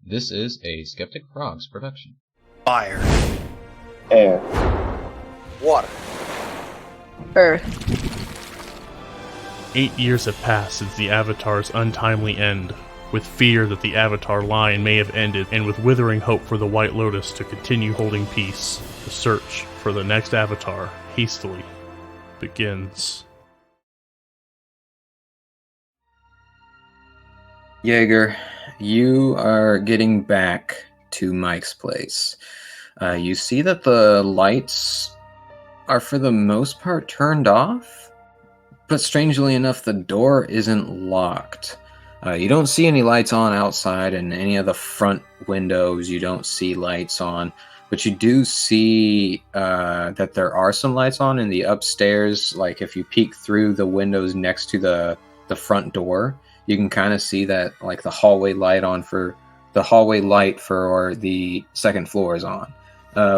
This is a Skeptic Frogs production. Fire. Air. Water. Earth. 8 years have passed since the Avatar's untimely end. With fear that the Avatar line may have ended, and with withering hope for the White Lotus to continue holding peace, the search for the next Avatar hastily begins. Jaeger, you are getting back to Mike's place. You see that the lights are for the most part turned off, but strangely enough, the door isn't locked. You don't see any lights on outside, and any of the front windows you don't see lights on, but you do see that there are some lights on in the upstairs. Like if you peek through the windows next to the front door, you can kind of see that like the hallway light for the second floor is on,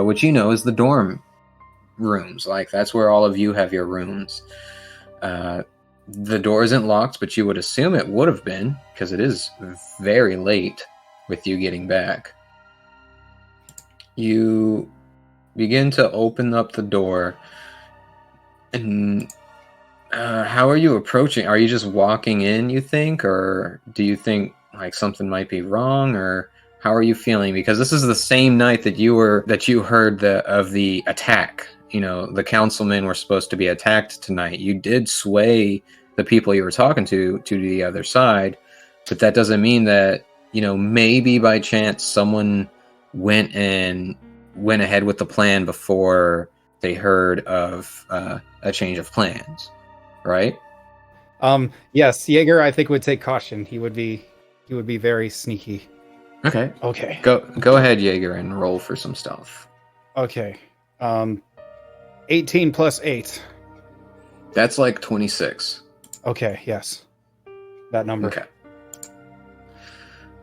which you know is the dorm rooms. Like that's where all of you have your rooms. The door isn't locked, but you would assume it would have been because it is very late with you getting back. You begin to open up the door, and how are you approaching? Are you just walking in, you think, or do you think like something might be wrong, or how are you feeling? Because this is the same night that you heard of the attack. You know, the councilmen were supposed to be attacked tonight. You did sway the people you were talking to the other side, but that doesn't mean that, you know, maybe by chance someone went ahead with the plan before they heard of a change of plans, right? Yes, Jaeger, I think would take caution. He would be very sneaky. Okay. Okay. Go ahead, Jaeger, and roll for some stuff. Okay. 18 plus 8. That's like 26. Okay, yes. That number. Okay.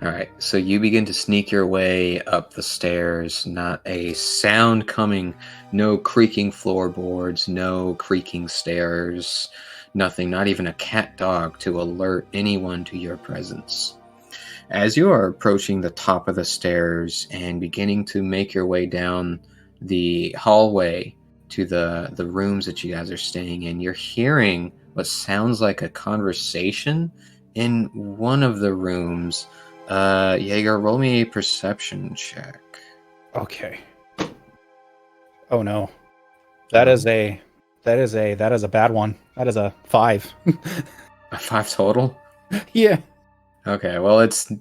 All right, so you begin to sneak your way up the stairs. Not a sound coming. No creaking floorboards, no creaking stairs, nothing, not even a cat dog to alert anyone to your presence. As you are approaching the top of the stairs and beginning to make your way down the hallway to the rooms that you guys are staying in, you're hearing what sounds like a conversation in one of the rooms. Jaeger, roll me a perception check. Okay. Oh no. That is a bad one. That is a 5. A 5 total? Yeah. Okay, well it's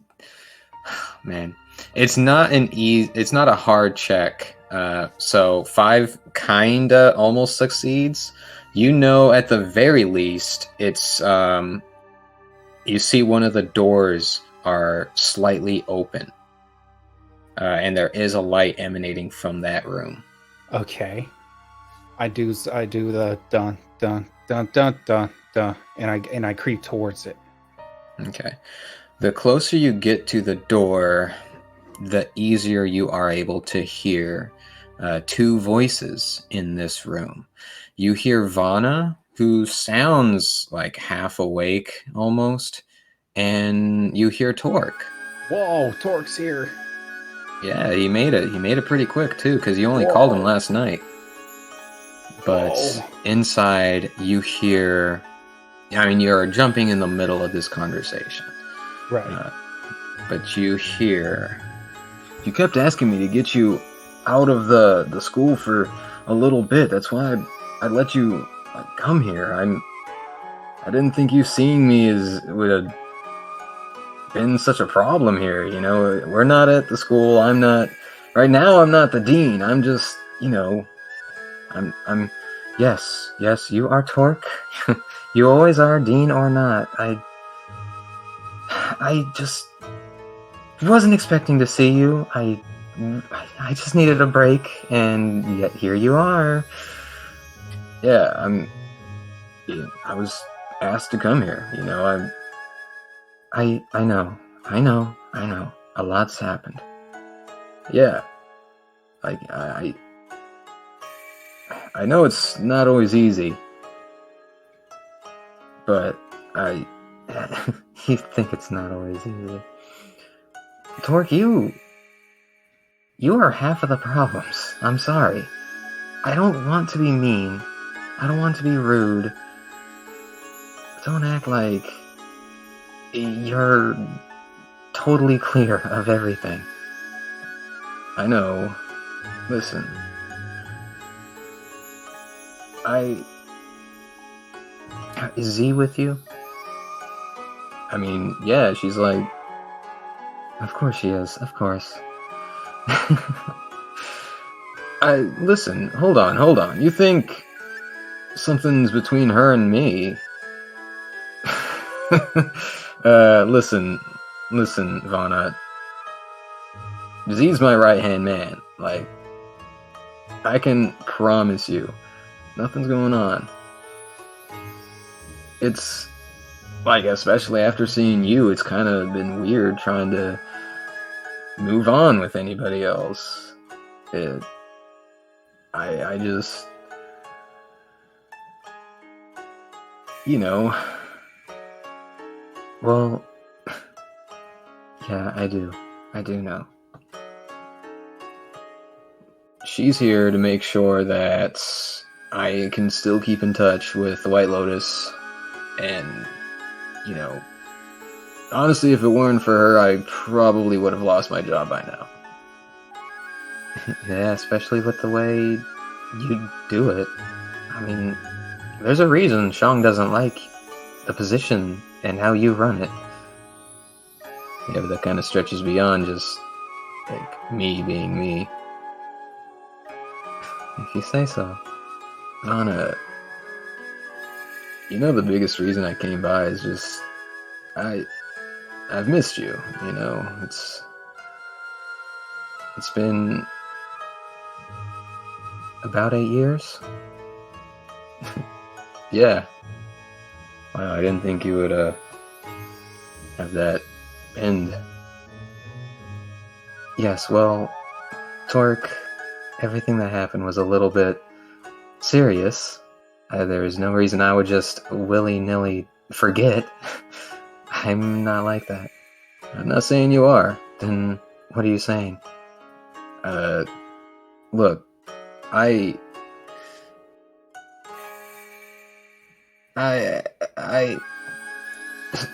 not a hard check. So 5 kinda almost succeeds. You know, at the very least, it's you see one of the doors are slightly open, and there is a light emanating from that room. Okay. I do the dun dun dun dun dun dun, and I creep towards it. Okay. The closer you get to the door, the easier you are able to hear two voices in this room. You hear Vana, who sounds like half awake almost, and you hear Torque. Whoa, Torque's here. Yeah, he made it pretty quick too, because you only called him last night. But inside you hear, I mean, you're jumping in the middle of this conversation. Right. But you hear, you kept asking me to get you out of the school for a little bit. That's why I let you come here. I didn't think you seeing me would have been such a problem here. You know, we're not at the school. I'm not the dean. I'm just, you know, I'm yes, you are Torque. You always are, dean or not. I just wasn't expecting to see you. I just needed a break, and yet here you are. Yeah, I was asked to come here. You know, I know. A lot's happened. Yeah, I know it's not always easy, but you think it's not always easy. Torque, you are half of the problems. I'm sorry. I don't want to be mean. I don't want to be rude. Don't act like you're totally clear of everything. I know. Listen. Is Z with you? I mean, yeah, she's like... Of course she is, of course. Listen, hold on. You think something's between her and me? Listen, Vana. Z's my right-hand man. Like, I can promise you, nothing's going on. It's, like, especially after seeing you, it's kind of been weird trying to move on with anybody else. I just... You know... Well... Yeah, I do. I do know. She's here to make sure that I can still keep in touch with the White Lotus, and, you know, honestly, if it weren't for her, I probably would have lost my job by now. Yeah, especially with the way you do it. I mean, there's a reason Shang doesn't like the position and how you run it. Yeah, but that kind of stretches beyond just, like, me being me. If you say so. Anna, you know the biggest reason I came by is just... I've missed you, you know? It's been... about 8 years? Yeah. Wow, I didn't think you would, have that end. Yes, well, Torque, everything that happened was a little bit serious. There is no reason I would just willy-nilly forget. I'm not like that. I'm not saying you are. Then what are you saying? Look,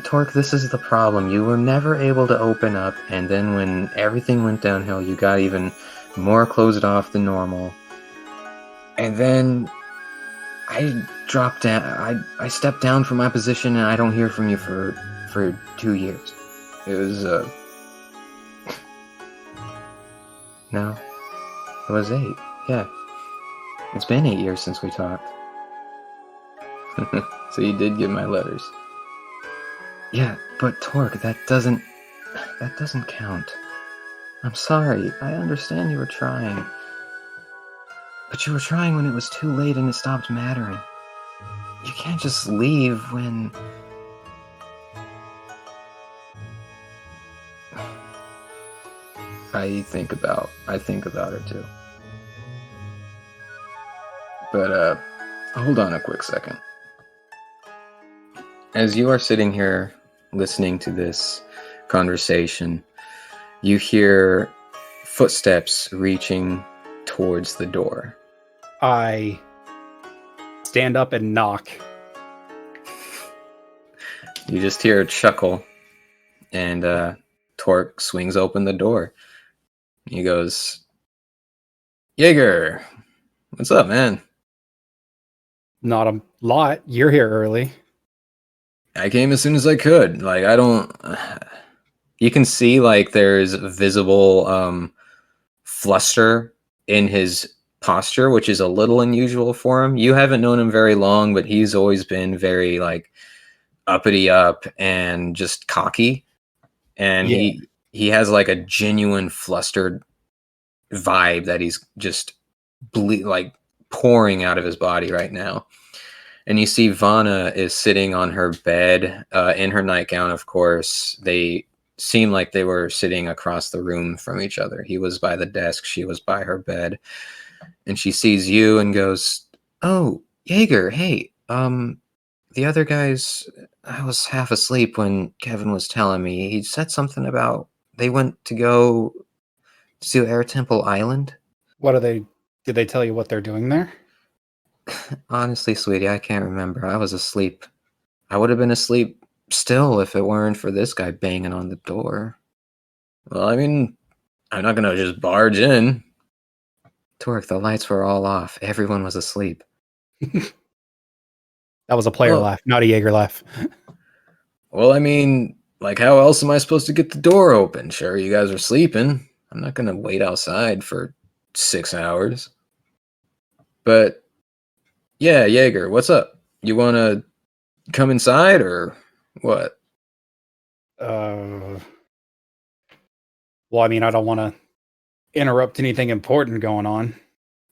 Torque, this is the problem. You were never able to open up, and then when everything went downhill, you got even more closed off than normal. And then I dropped down. I stepped down from my position, and I don't hear from you for 2 years. It was no, it was 8. Yeah, it's been 8 years since we talked. So you did get my letters. Yeah, but Torque, that doesn't count. I'm sorry. I understand you were trying. But you were trying when it was too late and it stopped mattering. You can't just leave when... I think about her too. But, hold on a quick second. As you are sitting here listening to this conversation, you hear footsteps reaching towards the door. I stand up and knock. You just hear a chuckle, and Torque swings open the door. He goes, Jaeger, what's up, man? Not a lot. You're here early. I came as soon as I could. Like, I don't... You can see, like, there's visible fluster in his posture, which is a little unusual for him. You haven't known him very long, but he's always been very, like, uppity up and just cocky. And Yeah. he has, like, a genuine flustered vibe that he's just, like, pouring out of his body right now. And you see Vana is sitting on her bed, in her nightgown, of course. They seem like they were sitting across the room from each other. He was by the desk, she was by her bed. And she sees you and goes, oh, Jaeger, hey, the other guys, I was half asleep when Kevin was telling me. He said something about they went to go to Air Temple Island. What are they? Did they tell you what they're doing there? Honestly, sweetie, I can't remember. I was asleep. I would have been asleep still if it weren't for this guy banging on the door. Well, I mean, I'm not gonna just barge in. Torque, the lights were all off. Everyone was asleep. That was a player Oh. laugh, not a Jaeger laugh. Well, I mean, like, how else am I supposed to get the door open? Sure, you guys are sleeping. I'm not gonna wait outside for 6 hours. But, yeah, Jaeger, what's up? You wanna come inside, or what? Well, I mean, I don't want to interrupt anything important going on.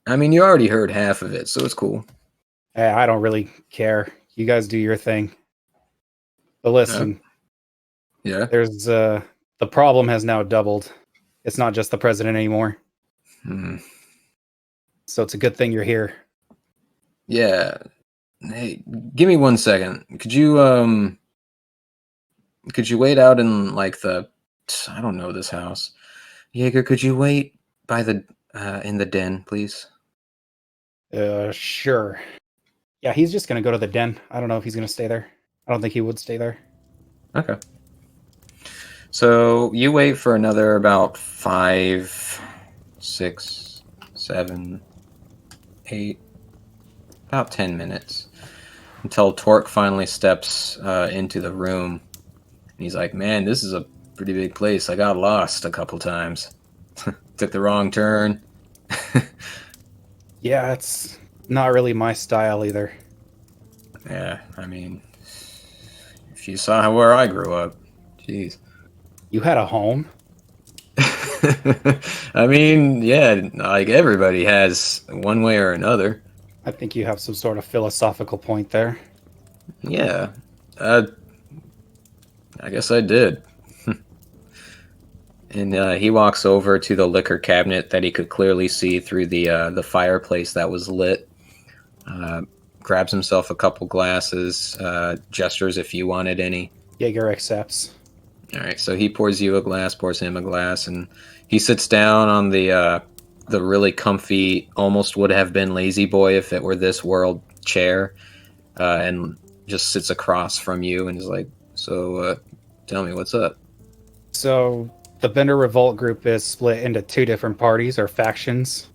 I mean, you already heard half of it, so it's cool. I don't really care. You guys do your thing. But listen, Yeah? there's the problem has now doubled. It's not just the president anymore. Hmm. So it's a good thing you're here. Yeah. Hey, give me 1 second. Could you wait out in, like, I don't know this house. Jaeger, could you wait by the, in the den, please? Sure. Yeah, he's just gonna go to the den. I don't know if he's gonna stay there. I don't think he would stay there. Okay. So you wait for another about 5, 6, 7, 8, about 10 minutes until Torque finally steps into the room. And he's like, man, this is a pretty big place. I got lost a couple times. Took the wrong turn. Yeah, it's not really my style either. Yeah, I mean, if you saw where I grew up, jeez. You had a home? I mean, yeah, like everybody has one way or another. I think you have some sort of philosophical point there. Yeah, I guess I did. And he walks over to the liquor cabinet that he could clearly see through the fireplace that was lit. Grabs himself a couple glasses, gestures if you wanted any. Jaeger accepts. All right, so he pours you a glass, pours him a glass, and he sits down on the really comfy, almost would have been Lazy Boy if it were this world chair, and just sits across from you and is like, so tell me, what's up? So the Bender Revolt group is split into two different parties or factions.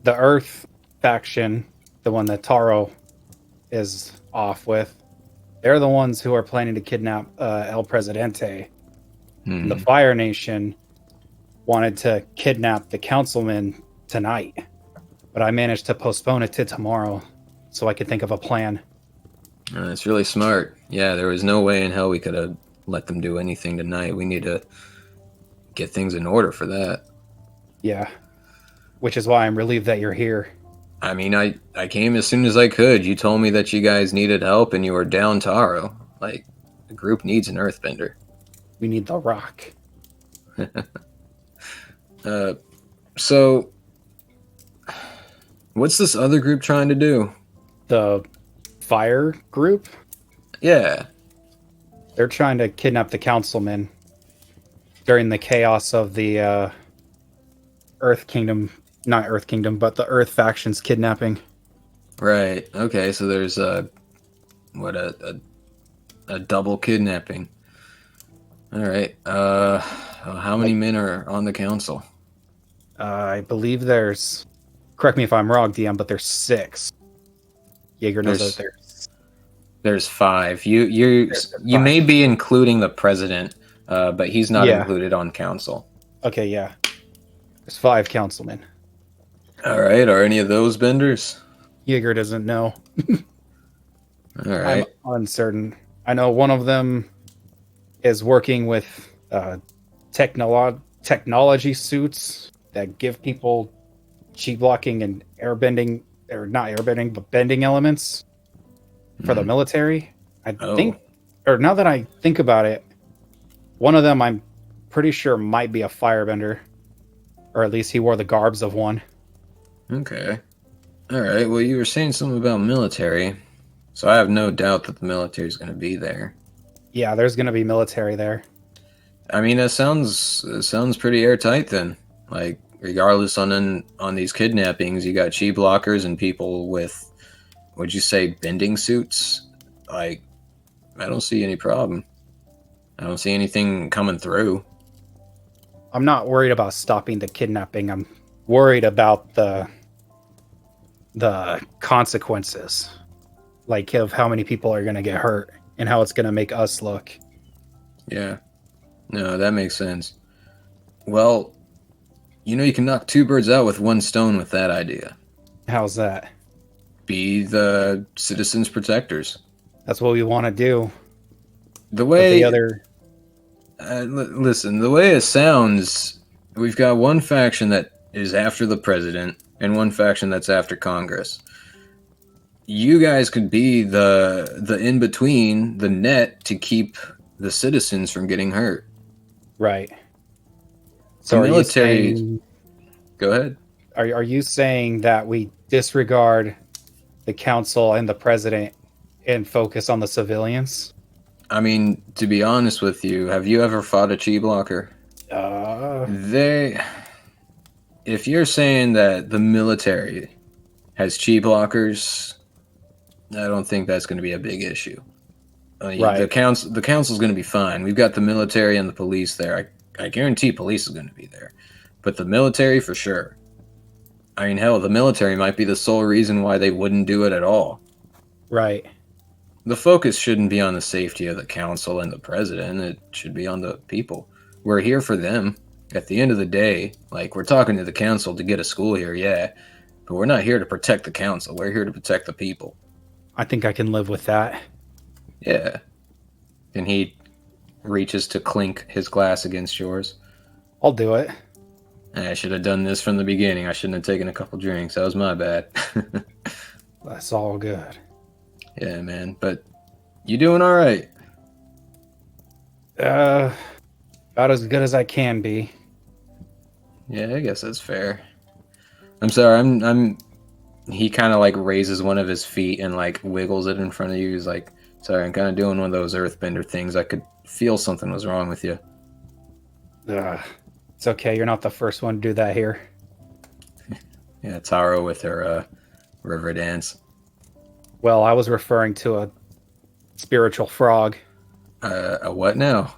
The Earth faction, the one that Taro is off with, they're the ones who are planning to kidnap El Presidente. The Fire Nation wanted to kidnap the councilman tonight, but I managed to postpone it to tomorrow so I could think of a plan. That's really smart. Yeah, there was no way in hell we could have let them do anything tonight. We need to get things in order for that. Yeah, which is why I'm relieved that you're here. I mean, I came as soon as I could. You told me that you guys needed help and you were down Taro. Like, the group needs an earthbender. We need the rock. So, what's this other group trying to do? The Fire group? Yeah. They're trying to kidnap the councilman during the chaos of the Earth Kingdom. Not Earth Kingdom, but the Earth faction's kidnapping. Right. Okay, so there's a double kidnapping. All right. How many men are on the council? I believe there's... Correct me if I'm wrong, DM, but there's 6. Jaeger knows that there's 5. You may be including the president, but he's not included on council. Okay, yeah. There's 5 councilmen. All right. Are any of those benders? Jaeger doesn't know. All right. I'm uncertain. I know one of them is working with technology suits that give people chi blocking and airbending, or not airbending, but bending elements for the military. I think, or now that I think about it, one of them I'm pretty sure might be a firebender, or at least he wore the garbs of one. Okay. All right. Well, you were saying something about military, so I have no doubt that the military is going to be there. Yeah, there's going to be military there. I mean, that sounds pretty airtight then. Like, regardless on these kidnappings, you got chi blockers and people with, would you say, bending suits? Like, I don't see any problem. I don't see anything coming through. I'm not worried about stopping the kidnapping. I'm worried about the consequences, like of how many people are going to get hurt and how it's going to make us look. Yeah. No, that makes sense. Well, you can knock two birds out with one stone with that idea. How's that? Be the citizens' protectors. That's what we want to do. The way listen, the way it sounds, we've got one faction that is after the president and one faction that's after Congress. You guys could be the in between, the net to keep the citizens from getting hurt. Right. So the military. Go ahead. Are you saying that we disregard the council and the president and focus on the civilians? I mean, to be honest with you, have you ever fought a chi blocker? If you're saying that the military has chi blockers, I don't think that's going to be a big issue. Right. The council's going to be fine. We've got the military and the police there. I guarantee police is going to be there, but the military for sure. I mean, hell, the military might be the sole reason why they wouldn't do it at all. Right. The focus shouldn't be on the safety of the council and the president. It should be on the people. We're here for them. At the end of the day, like, we're talking to the council to get a school here, yeah, but we're not here to protect the council. We're here to protect the people. I think I can live with that. Yeah. And he reaches to clink his glass against yours. I'll do it. I should have done this from the beginning. I shouldn't have taken a couple drinks. That was my bad. That's all good. Yeah, man. But you doing all right? About as good as I can be. Yeah, I guess that's fair. I'm sorry. I'm. He kind of like raises one of his feet and like wiggles it in front of you. He's like, "Sorry, I'm kind of doing one of those earthbender things. I could feel something was wrong with you." It's okay. You're not the first one to do that here. Yeah, Taro with her river dance. Well, I was referring to a spiritual frog. A what now?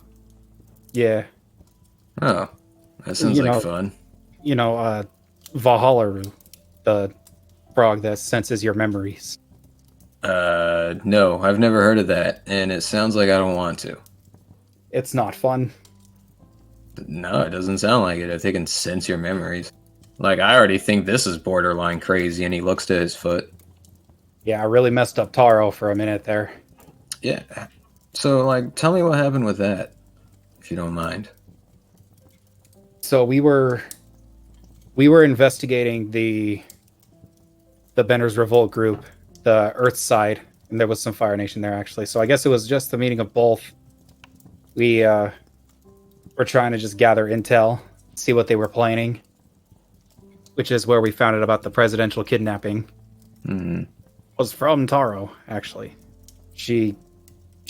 Yeah. Oh, that sounds like fun. Valhalla, the frog that senses your memories. No, I've never heard of that, and it sounds like I don't want to. It's not fun. No, it doesn't sound like it. If they can sense your memories. Like, I already think this is borderline crazy, and he looks to his foot. Yeah, I really messed up Taro for a minute there. Yeah. So, like, tell me what happened with that, if you don't mind. So we were investigating the Benders Revolt group, the Earth side, and there was some Fire Nation there actually. So I guess it was just the meeting of both. We were trying to just gather intel, see what they were planning, which is where we found out about the presidential kidnapping. Mm-hmm. Was from Taro, actually. She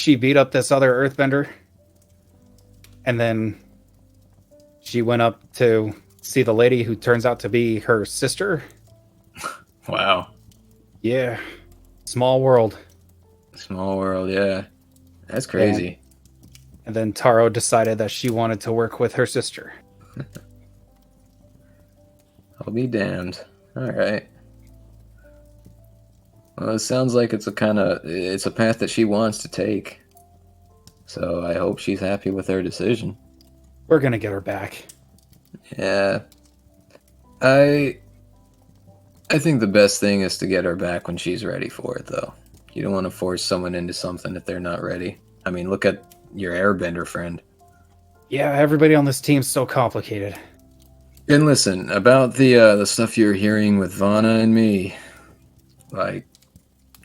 beat up this other earthbender, and then she went up to see the lady who turns out to be her sister. Wow. Yeah. Small world. Small world, yeah. That's crazy. And then Taro decided that she wanted to work with her sister. I'll be damned. All right. Well, it sounds like it's a path that she wants to take. So I hope she's happy with her decision. We're gonna get her back. Yeah. I think the best thing is to get her back when she's ready for it, though. You don't want to force someone into something if they're not ready. I mean, look at your airbender friend. Yeah, everybody on this team's so complicated. And listen, about the stuff you're hearing with Vana and me, like,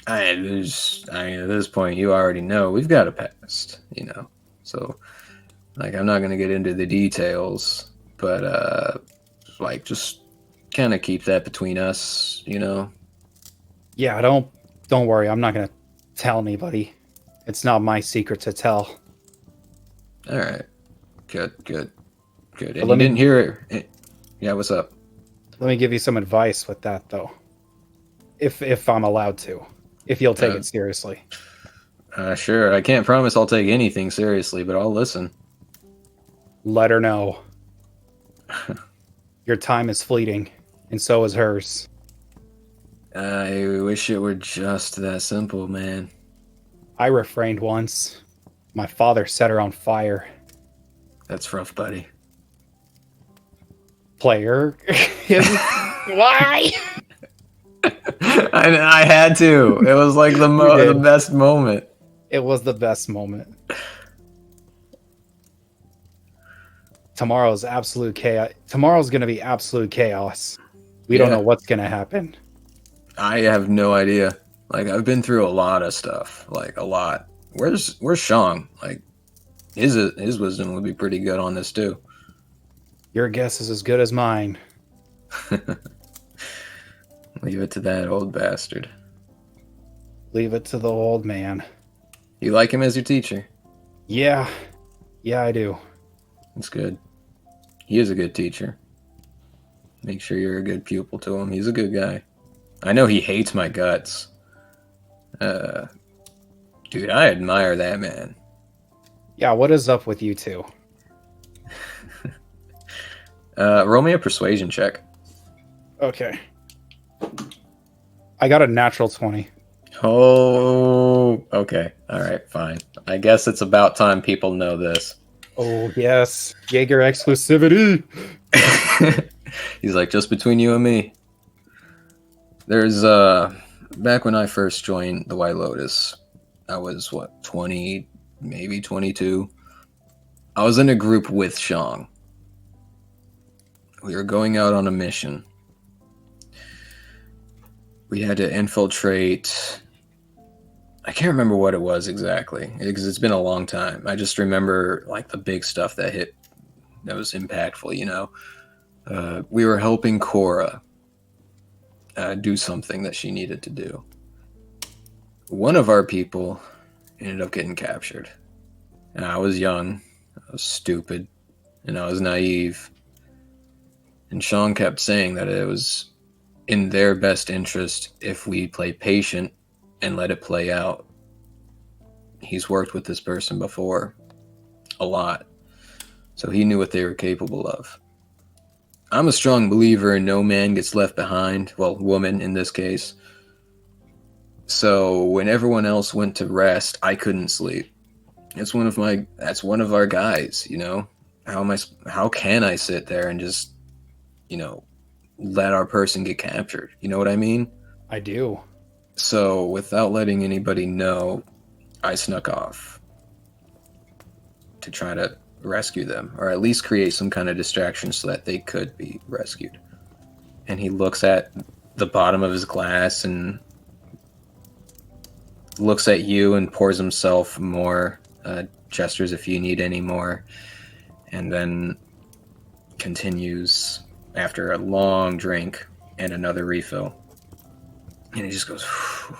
at this point, you already know we've got a past, So, like, I'm not gonna get into the details, but like, just kind of keep that between us, Yeah, don't worry. I'm not gonna tell anybody. It's not my secret to tell. All right. Good. And But you didn't hear it. Yeah, what's up? Let me give you some advice with that, though. If I'm allowed to. If you'll take it seriously. Sure. I can't promise I'll take anything seriously, but I'll listen. Let her know. Your time is fleeting, and so is hers. I wish it were just that simple, man. I refrained once. My father set her on fire. That's rough, buddy. Player. Why? I had to. It was like the best moment. It was the best moment. Tomorrow's absolute chaos. Tomorrow's going to be absolute chaos. We don't know what's going to happen. I have no idea. Like, I've been through a lot of stuff. Like, a lot. Where's Shang? Like, his wisdom would be pretty good on this, too. Your guess is as good as mine. Leave it to that old bastard. Leave it to the old man. You like him as your teacher? Yeah. Yeah, I do. That's good. He is a good teacher. Make sure you're a good pupil to him. He's a good guy. I know he hates my guts. Dude, I admire that man. Yeah, what is up with you two? Roll me a persuasion check. Okay. I got a natural 20. Oh, okay. All right, fine. I guess it's about time people know this. Oh, yes. Jaeger exclusivity. He's like, just between you and me. There's, back when I first joined the White Lotus, I was, 20, maybe 22. I was in a group with Shang. We were going out on a mission. We had to infiltrate... I can't remember what it was exactly, because it's been a long time. I just remember, like, the big stuff that hit, that was impactful, you know? We were helping Cora do something that she needed to do. One of our people ended up getting captured. And I was young, I was stupid, and I was naive. And Sean kept saying that it was in their best interest if we play patient and let it play out. He's worked with this person before a lot, so he knew what they were capable of. I'm a strong believer in no man gets left behind, well, woman in this case. So when everyone else went to rest, I couldn't sleep. That's one of our guys, you know? How can I sit there and just, you know, let our person get captured? You know what I mean? I do. So, without letting anybody know, I snuck off to try to rescue them, or at least create some kind of distraction so that they could be rescued. And he looks at the bottom of his glass and looks at you and pours himself more, gestures if you need any more, and then continues after a long drink and another refill. And he just goes, phew.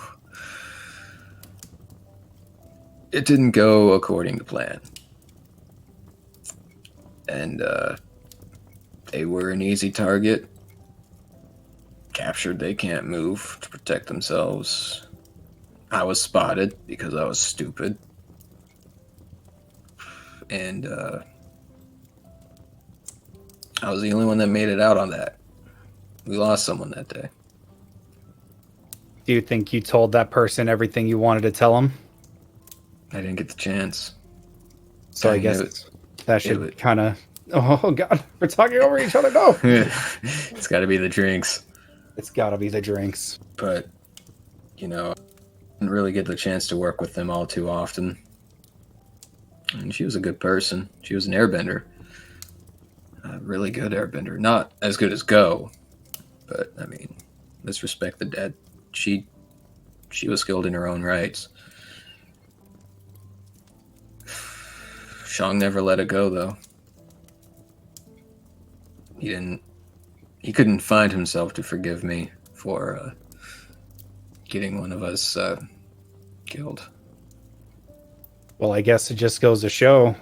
It didn't go according to plan. And they were an easy target. Captured, they can't move to protect themselves. I was spotted because I was stupid. And I was the only one that made it out on that. We lost someone that day. Do you think you told that person everything you wanted to tell him? I didn't get the chance. So I guess that should kind of... Oh, God. We're talking over each other. No. It's got to be the drinks. It's got to be the drinks. But, you know, I didn't really get the chance to work with them all too often. And she was a good person. She was an airbender. A really good airbender. Not as good as Go, but, I mean, let's respect the dead. She was skilled in her own rights. Shang never let it go, though. He couldn't find himself to forgive me for getting one of us killed. Well, I guess it just goes to show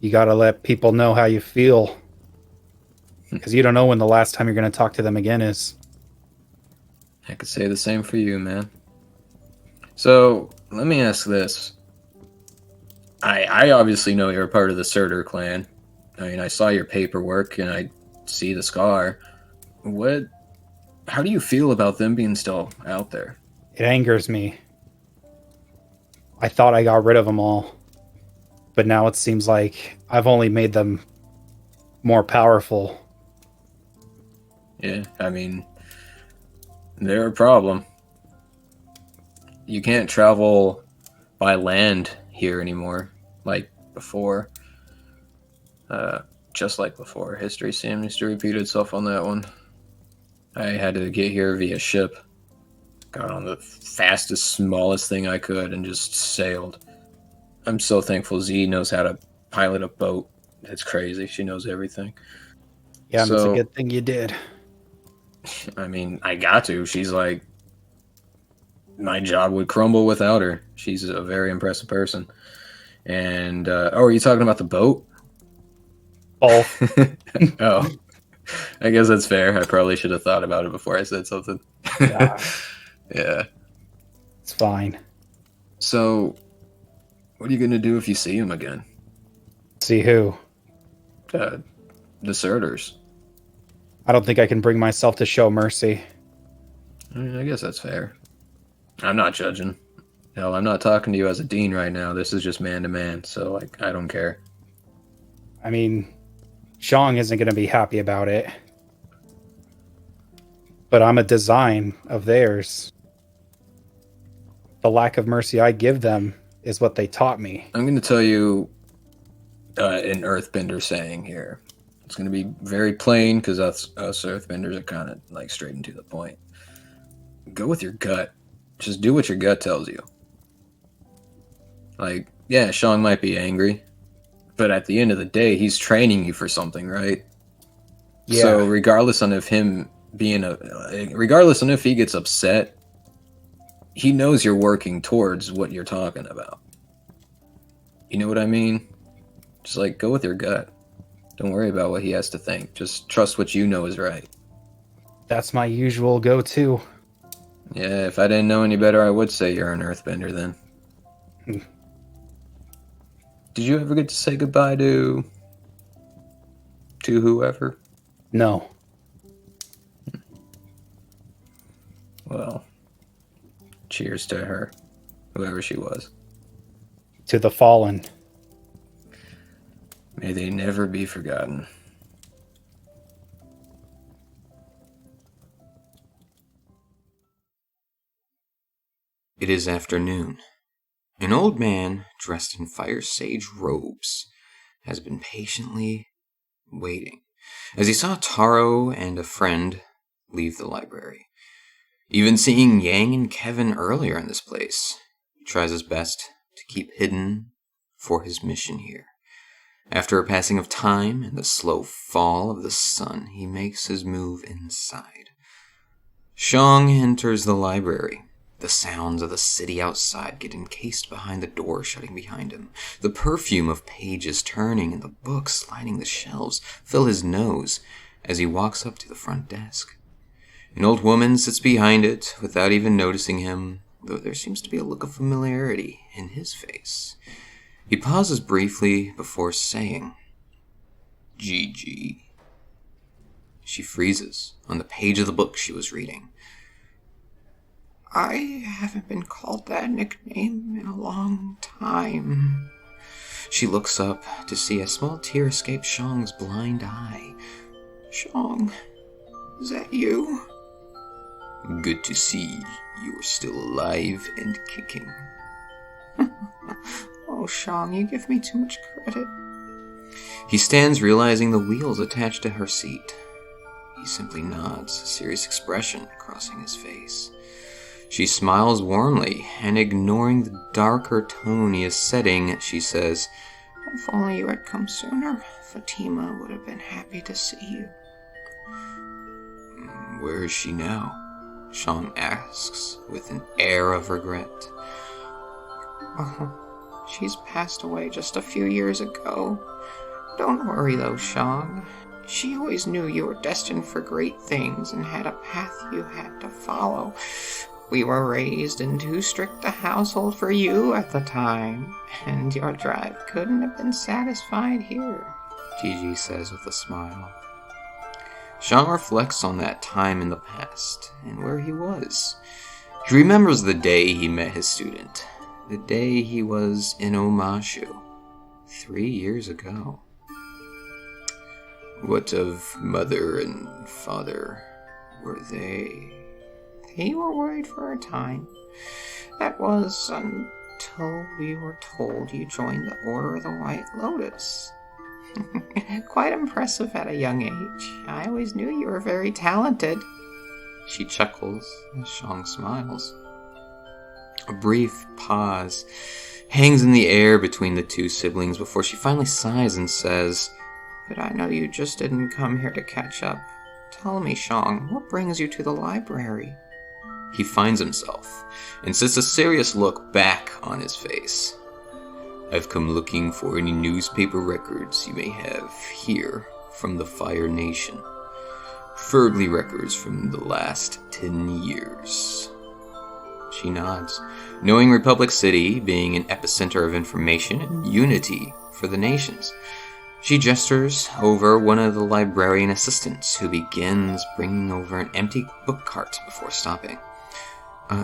You gotta let people know how you feel. Because you don't know when the last time you're gonna talk to them again is. I could say the same for you, man. So, let me ask this. I obviously know you're a part of the Surtur clan. I mean, I saw your paperwork and I see the scar. How do you feel about them being still out there? It angers me. I thought I got rid of them all. But now it seems like I've only made them more powerful. Yeah, I mean, they're a problem. You can't travel by land here anymore, like before. Just like before. History seems to repeat itself on that one. I had to get here via ship. Got on the fastest, smallest thing I could and just sailed. I'm so thankful Z knows how to pilot a boat. It's crazy. She knows everything. Yeah, and it's a So- good thing you did. I mean, I got to. She's like, my job would crumble without her. She's a very impressive person. And, are you talking about the boat? Both. Oh, I guess that's fair. I probably should have thought about it before I said something. Yeah. Yeah. It's fine. So, what are you going to do if you see him again? See who? The Surturs. I don't think I can bring myself to show mercy. I mean, I guess that's fair. I'm not judging. Hell, I'm not talking to you as a dean right now. This is just man to man, so like I don't care. I mean, Shang isn't going to be happy about it. But I'm a design of theirs. The lack of mercy I give them is what they taught me. I'm going to tell you an Earthbender saying here. It's going to be very plain because us Earthbenders are kind of like straight and to the point. Go with your gut. Just do what your gut tells you. Like, yeah, Shang might be angry, but at the end of the day, he's training you for something, right? Yeah. So regardless on if he gets upset, he knows you're working towards what you're talking about. You know what I mean? Just like go with your gut. Don't worry about what he has to think. Just trust what you know is right. That's my usual go-to. Yeah, if I didn't know any better, I would say you're an Earthbender then. Did you ever get to say goodbye to whoever? No. Well, cheers to her, whoever she was. To the fallen. May they never be forgotten. It is afternoon. An old man, dressed in fire sage robes, has been patiently waiting as he saw Taro and a friend leave the library. Even seeing Yang and Kevin earlier in this place, he tries his best to keep hidden for his mission here. After a passing of time and the slow fall of the sun, he makes his move inside. Shang enters the library. The sounds of the city outside get encased behind the door shutting behind him. The perfume of pages turning and the books lining the shelves fill his nose as he walks up to the front desk. An old woman sits behind it without even noticing him, though there seems to be a look of familiarity in his face. He pauses briefly before saying, "GG." She freezes on the page of the book she was reading. "I haven't been called that nickname in a long time." She looks up to see a small tear escape Shang's blind eye. "Shang, is that you?" "Good to see you are still alive and kicking." "Oh, Shang, you give me too much credit." He stands, realizing the wheels attached to her seat. He simply nods, a serious expression crossing his face. She smiles warmly, and ignoring the darker tone he is setting, she says, "If only you had come sooner, Fatima would have been happy to see you." "Where is she now?" Shang asks, with an air of regret. "Oh, She's passed away just a few years ago. Don't worry though, Shang. She always knew you were destined for great things and had a path you had to follow. We were raised in too strict a household for you at the time, and your drive couldn't have been satisfied here, Gigi says with a smile. Shang reflects on that time in the past and where he was. He remembers the day he met his student, the day he was in Omashu, 3 years ago. What of mother and father? Were they? They were worried for a time. That was until we were told you joined the Order of the White Lotus. Quite impressive at a young age. I always knew you were very talented. She chuckles as Shang smiles. A brief pause hangs in the air between the two siblings before she finally sighs and says, "But I know you just didn't come here to catch up. Tell me, Shang, what brings you to the library?" He finds himself and sets a serious look back on his face. "I've come looking for any newspaper records you may have here from the Fire Nation. Preferably records from the last 10 years. She nods, knowing Republic City being an epicenter of information and unity for the nations. She gestures over one of the librarian assistants, who begins bringing over an empty book cart before stopping.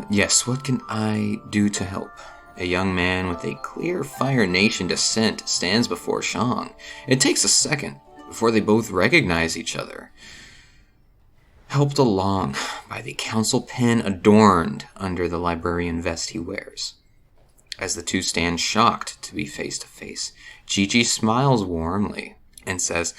Yes, what can I do to help?" A young man with a clear Fire Nation descent stands before Shang. It takes a second before they both recognize each other. Helped along by the council pin adorned under the librarian vest he wears. As the two stand shocked to be face to face, Gigi smiles warmly and says,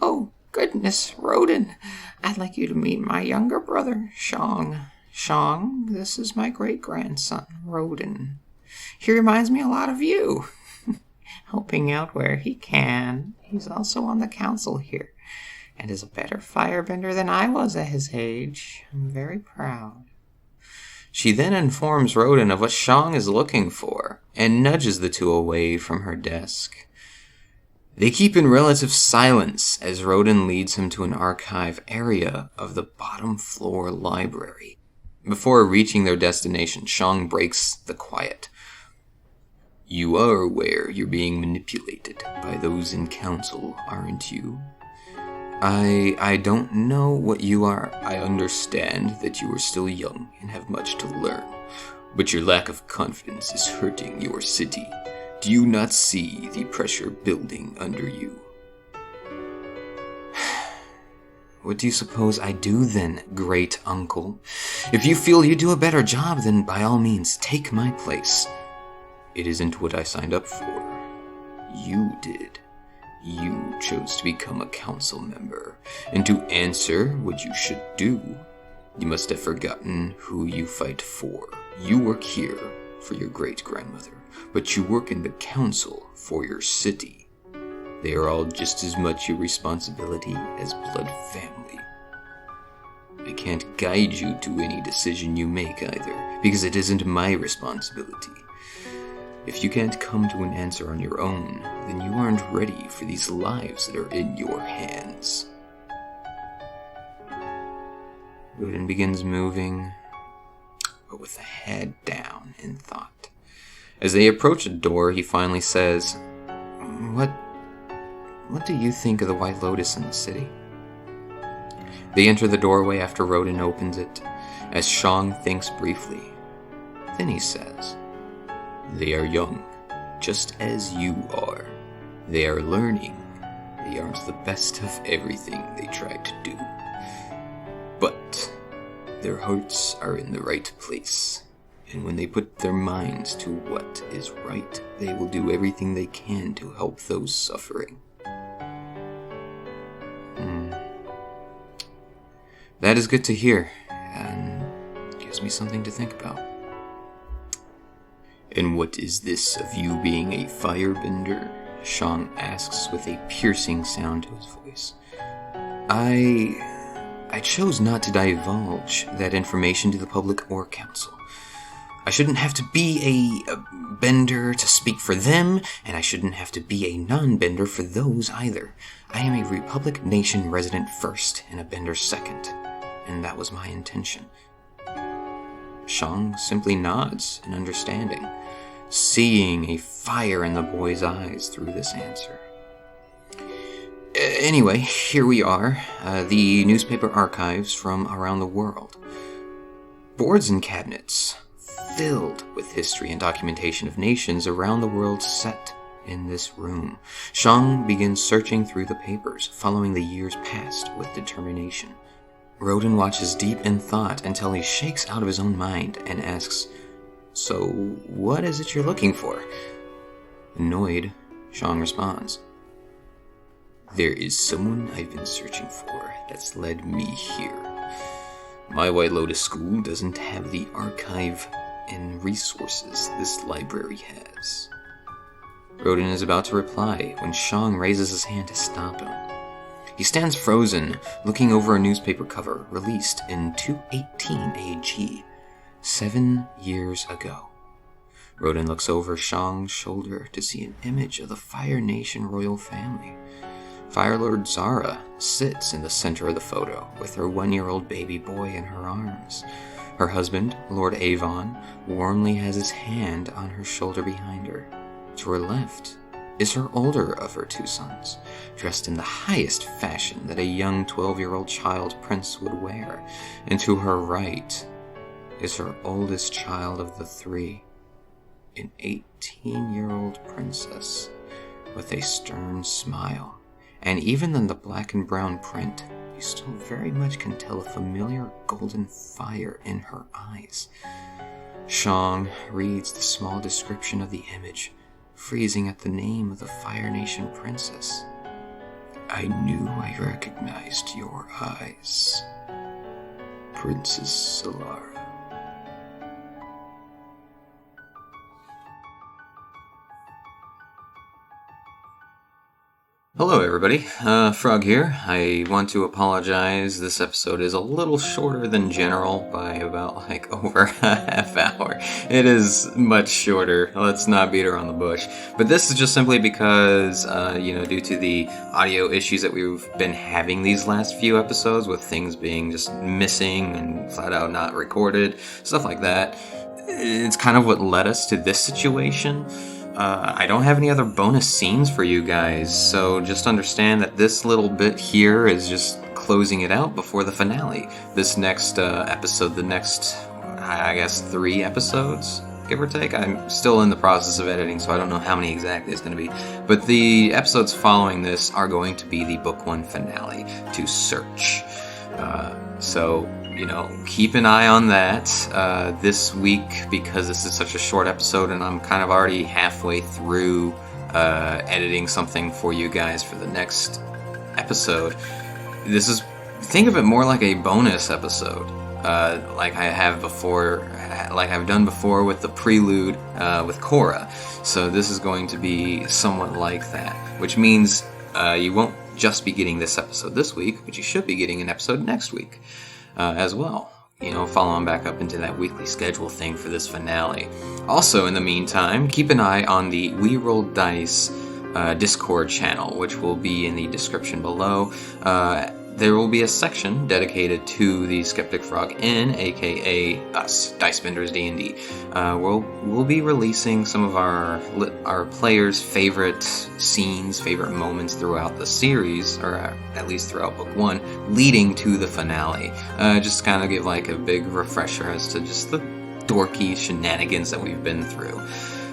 "Oh, goodness, Roden, I'd like you to meet my younger brother, Shang. Shang, this is my great-grandson, Roden. He reminds me a lot of you, helping out where he can. He's also on the council here, and is a better firebender than I was at his age. I'm very proud." She then informs Roden of what Shang is looking for, and nudges the two away from her desk. They keep in relative silence as Roden leads him to an archive area of the bottom floor library. Before reaching their destination, Shang breaks the quiet. "You are aware you're being manipulated by those in council, aren't you?" I don't know what you are. I understand that you are still young and have much to learn, but your lack of confidence is hurting your city. Do you not see the pressure building under you?" "What do you suppose I do then, great uncle? If you feel you do a better job, then by all means take my place." "It isn't what I signed up for. You did. You chose to become a council member, and to answer what you should do. You must have forgotten who you fight for. You work here for your great-grandmother, but you work in the council for your city. They are all just as much your responsibility as blood family. I can't guide you to any decision you make either, because it isn't my responsibility. If you can't come to an answer on your own, then you aren't ready for these lives that are in your hands." Roden begins moving, but with the head down in thought. As they approach a door, he finally says, What do you think of the White Lotus in the city?" They enter the doorway after Roden opens it, as Shang thinks briefly. Then he says, "They are young, just as you are. They are learning. They aren't the best of everything they try to do. But their hearts are in the right place. And when they put their minds to what is right, they will do everything they can to help those suffering." That is good to hear, and gives me something to think about. "And what is this of you being a firebender?" Shang asks with a piercing sound to his voice. I chose not to divulge that information to the public or council. I shouldn't have to be a bender to speak for them, and I shouldn't have to be a non-bender for those either. I am a Republic Nation resident first and a bender second, and that was my intention. Shang simply nods in understanding, seeing a fire in the boy's eyes through this answer. Anyway, here we are, the newspaper archives from around the world. Boards and cabinets filled with history and documentation of nations around the world set in this room. Shang begins searching through the papers, following the years past with determination. Rodin watches deep in thought until he shakes out of his own mind and asks, "So, what is it you're looking for?" Annoyed, Shang responds, "There is someone I've been searching for that's led me here. My White Lotus School doesn't have the archive and resources this library has." Rodin is about to reply when Shang raises his hand to stop him. He stands frozen, looking over a newspaper cover released in 218 AG, 7 years ago. Rodin looks over Shang's shoulder to see an image of the Fire Nation royal family. Fire Lord Zara sits in the center of the photo with her 1-year-old baby boy in her arms. Her husband, Lord Avon, warmly has his hand on her shoulder behind her. To her left is her older of her 2 sons, dressed in the highest fashion that a young 12-year-old child prince would wear, and to her right is her oldest child of the 3, an 18-year-old princess with a stern smile. And even in the black and brown print, you still very much can tell a familiar golden fire in her eyes. Shang reads the small description of the image, freezing at the name of the Fire Nation princess. "I knew I recognized your eyes, Princess Solara." Hello everybody, Frog here. I want to apologize. This episode is a little shorter than general by about over a half hour. It is much shorter. Let's not beat around the bush. But this is just simply because, due to the audio issues that we've been having these last few episodes with things being just missing and flat out not recorded, stuff like that. It's kind of what led us to this situation. I don't have any other bonus scenes for you guys, so just understand that this little bit here is just closing it out before the finale. This next episode, the next, 3 episodes, give or take. I'm still in the process of editing, so I don't know how many exactly it's going to be. But the episodes following this are going to be the Book 1 finale, To Search. So, keep an eye on that this week, because this is such a short episode and I'm kind of already halfway through editing something for you guys for the next episode. Think of it more like a bonus episode, like I've done before with the prelude with Korra. So this is going to be somewhat like that, which means you won't just be getting this episode this week, but you should be getting an episode next week as well. Following back up into that weekly schedule thing for this finale. Also, in the meantime, keep an eye on the We Roll Dice Discord channel, which will be in the description below. There will be a section dedicated to the Skeptic Frog Inn, aka us, Dicebenders D&D. We'll be releasing some of our players' favorite scenes, favorite moments throughout the series, or at least throughout Book 1, leading to the finale. Just kind of give like a big refresher as to just the dorky shenanigans that we've been through.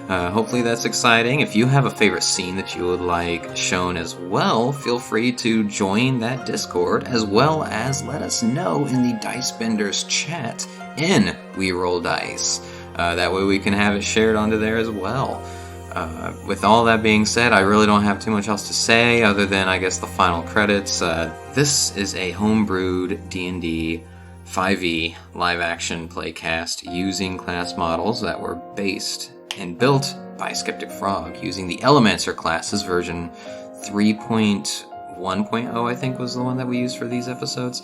Hopefully that's exciting. If you have a favorite scene that you would like shown as well, feel free to join that Discord, as well as let us know in the Dicebenders chat in We Roll Dice. That way we can have it shared onto there as well. With all that being said, I really don't have too much else to say other than, I guess, the final credits. This is a homebrewed D&D 5e live-action playcast using class models that were based and built by Skeptic Frog using the Elementor classes version 3.1.0, I think was the one that we used for these episodes.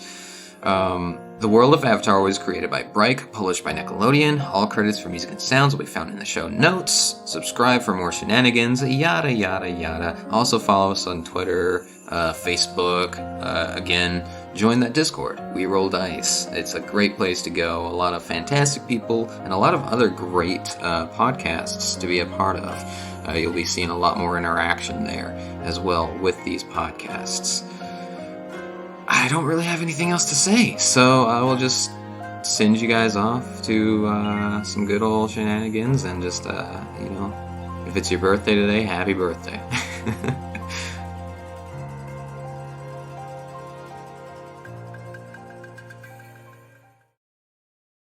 The World of Avatar was created by Bryke, published by Nickelodeon. All credits for music and sounds will be found in the show notes. Subscribe for more shenanigans, yada yada yada. Also follow us on Twitter, Facebook. Again, join that Discord. We Roll Dice. It's a great place to go. A lot of fantastic people and a lot of other great podcasts to be a part of. You'll be seeing a lot more interaction there as well with these podcasts. I don't really have anything else to say, so I will just send you guys off to some good old shenanigans and just, if it's your birthday today, happy birthday.